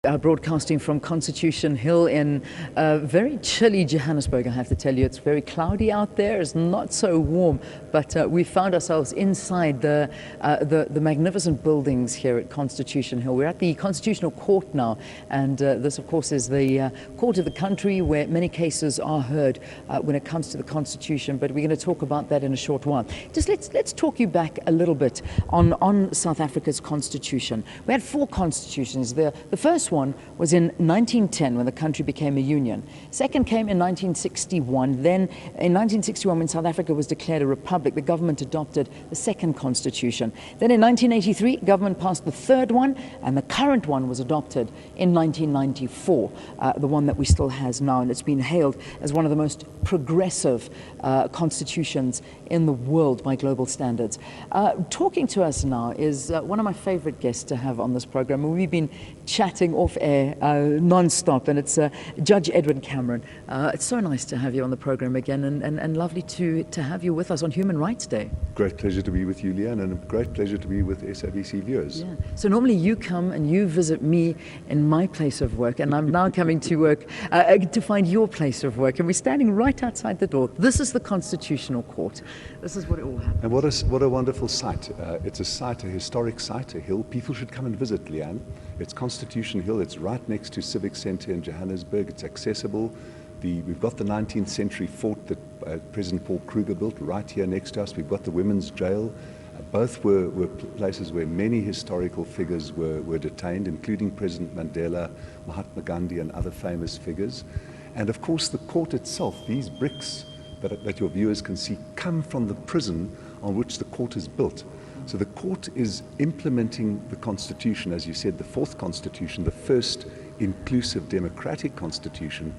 Broadcasting from Constitution Hill in very chilly Johannesburg, I have to tell you. It's very cloudy out there. It's not so warm, but we found ourselves inside the magnificent buildings here at Constitution Hill. We're at the Constitutional Court now, and this, of course, is the court of the country where many cases are heard when it comes to the Constitution, but we're going to talk about that in a short while. Just let's talk you back a little bit on South Africa's Constitution. We had 4 constitutions. The first one was in 1910 when the country became a union. Second came in 1961. Then in 1961, when South Africa was declared a republic, the government adopted the second constitution. Then in 1983, government passed the third one, and the current one was adopted in 1994, the one that we still has now, and it's been hailed as one of the most progressive constitutions in the world by global standards. Talking to us now is one of my favorite guests to have on this program. We've been chatting off air non-stop, and it's Judge Edwin Cameron. It's so nice to have you on the program again, and lovely to have you with us on Human Rights Day. Great pleasure to be with you, Leanne, and a great pleasure to be with SABC viewers. Yeah. So normally you come and you visit me in my place of work, and I'm now coming to work to find your place of work, and we're standing right outside the door. This is the Constitutional Court. This is what it all happened. And what a wonderful site. It's a site, a historic site, a hill. People should come and visit, Leanne. It's Constitution Hill. It's right next to Civic Centre in Johannesburg. It's accessible. We've got the 19th century fort that President Paul Kruger built right here next to us. We've got the women's jail. Both were places where many historical figures were detained, including President Mandela, Mahatma Gandhi, and other famous figures. And of course, the court itself, these bricks that your viewers can see, come from the prison on which the court is built. So the court is implementing the Constitution, as you said, the 4th Constitution, the first inclusive democratic Constitution.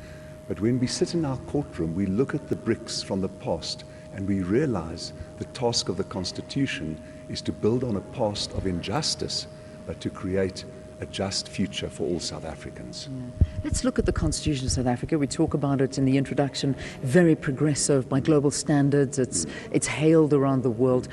But when we sit in our courtroom, we look at the bricks from the past, and we realize the task of the Constitution is to build on a past of injustice, but to create a just future for all South Africans. Yeah. Let's look at the Constitution of South Africa. We talk about it in the introduction, very progressive by global standards. It's hailed around the world.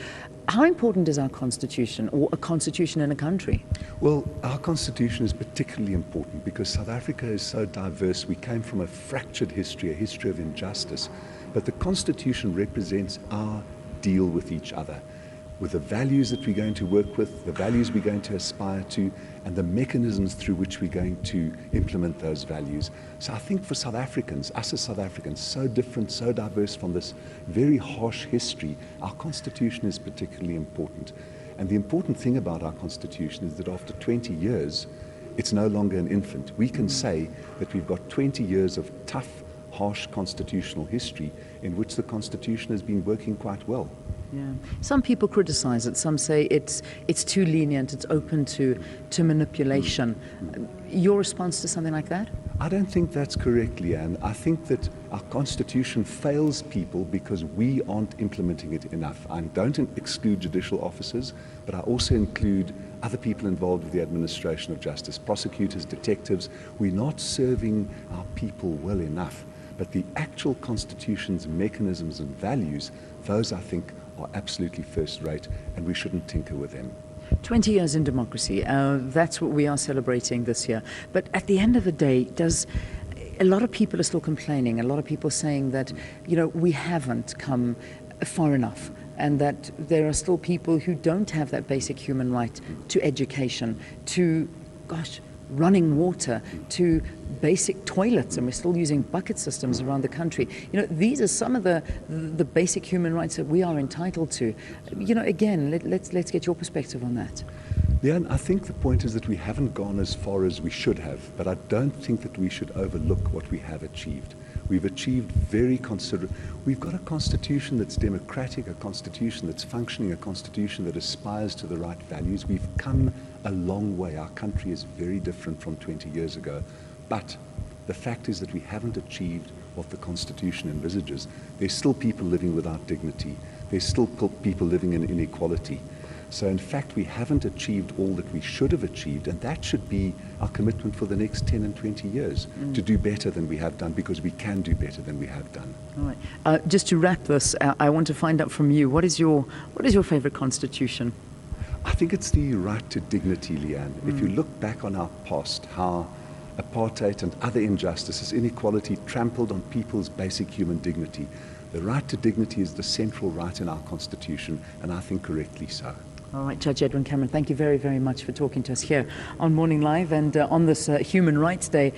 How important is our Constitution, or a constitution in a country? Well, our Constitution is particularly important because South Africa is so diverse. We came from a fractured history, a history of injustice. But the Constitution represents our deal with each other, with the values that we're going to work with, the values we're going to aspire to, and the mechanisms through which we're going to implement those values. So I think for South Africans, us as South Africans, so different, so diverse from this very harsh history, our Constitution is particularly important. And the important thing about our Constitution is that after 20 years, it's no longer an infant. We can say that we've got 20 years of tough, harsh constitutional history in which the Constitution has been working quite well. Yeah. Some people criticize it. Some say it's too lenient, it's open to manipulation. Your response to something like that? I don't think that's correct, Leanne. I think that our Constitution fails people because we aren't implementing it enough. I don't exclude judicial officers, but I also include other people involved with the administration of justice, prosecutors, detectives. We're not serving our people well enough. But the actual Constitution's mechanisms and values, those I think are absolutely first rate, and we shouldn't tinker with them. 20 years in democracy, that's what we are celebrating this year. But at the end of the day, a lot of people are still complaining, a lot of people saying that, we haven't come far enough, and that there are still people who don't have that basic human right to education, to, running water, to basic toilets, and we're still using bucket systems around the country. These are some of the basic human rights that we are entitled to. Again, let's get your perspective on that. Leanne, I think the point is that we haven't gone as far as we should have, but I don't think that we should overlook what we have achieved. We've achieved very considerable. We've got a constitution that's democratic, a constitution that's functioning, a constitution that aspires to the right values. We've come a long way. Our country is very different from 20 years ago. But the fact is that we haven't achieved what the Constitution envisages. There's still people living without dignity. There's still people living in inequality. So in fact, we haven't achieved all that we should have achieved, and that should be our commitment for the next 10 and 20 years, to do better than we have done, because we can do better than we have done. All right. Just to wrap this, I want to find out from you, what is your favorite constitution? I think it's the right to dignity, Leanne. If you look back on our past, how apartheid and other injustices, inequality trampled on people's basic human dignity. The right to dignity is the central right in our Constitution, and I think correctly so. All right, Judge Edwin Cameron, thank you very, very much for talking to us here on Morning Live and on this Human Rights Day.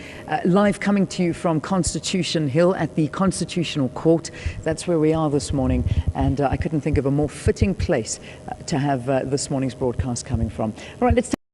Live coming to you from Constitution Hill at the Constitutional Court. That's where we are this morning, and I couldn't think of a more fitting place to have this morning's broadcast coming from. All right, let's